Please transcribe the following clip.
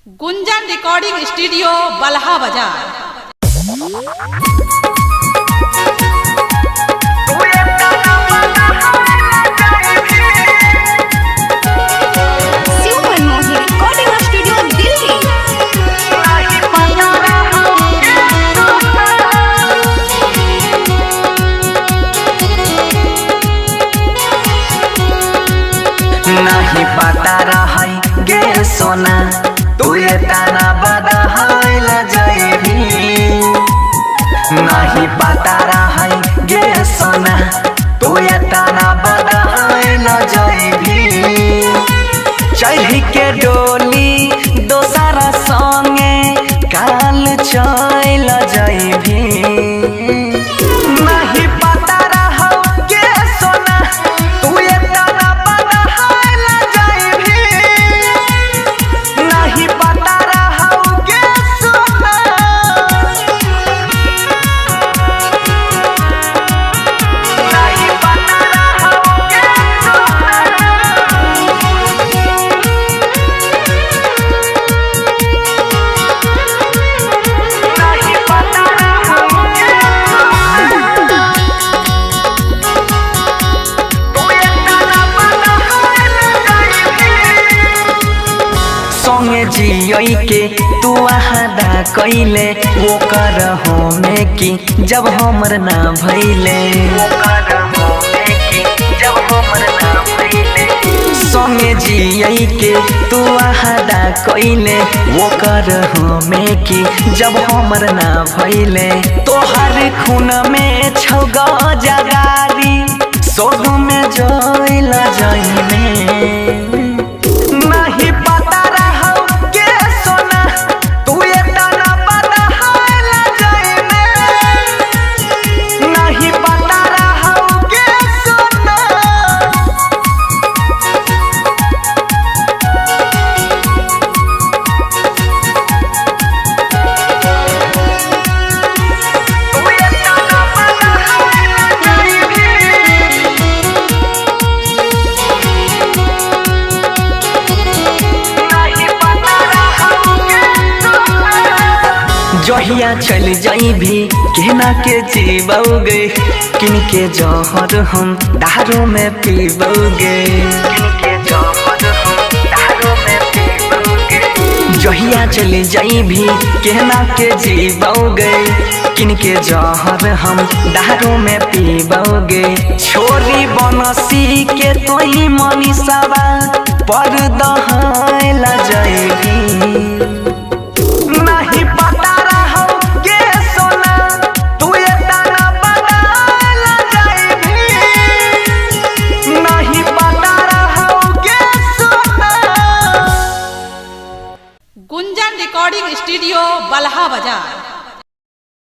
गुंजन recording studio बलहा बाजार। नहीं पता रही गे सोना तू ये ताना बदहाइल जाइबी। नहीं पता रही गे सोना तू ये ताना बदहाइल जाइबी। चढ़ी के डोली दोसरा संगे काल चल जाइबी। नहीं पता रहो गे सोना तू ये ताना बदहाइल जाइबी। नहीं पता रहो गे सोना। नहीं पता रहो गे सोना। नहीं पता रहो गे सोना। तू ये ताना बदहाइल जाइबी। संगे जियई के तू आहादा कइले वो कर हो में की जब हमर ना भइले। संगे जियई के तू आहादा कइले वो कर हो में की जब हमर ना भइले। तोहर खून में छौग जगारी सोग में जइल जाइने। नहीं पता रहो गे सोना तू ये ताना बदहाइल जाइबे। नहीं पता रहो गे सोना। तू ये ताना बदहाइल जाइबे। नहीं पता रहो गे सोना। जहिया चल जाइबी केना के जीबोगे किन के जहर हम दारू में पीबोगे। जहिया चल जाइबी केना के जीबोगे किन के जहर हम दारू में पीबोगे। छोरी बनसी के तोही मनीषावा पर दहाइल जाइबी। नहीं पता रहो गे सोना तू ये ताना बदहाइल जाइबी। नहीं पता रहो गे सोना। गुंजन रिकॉर्डिंग स्टूडियो बलहा बाजार।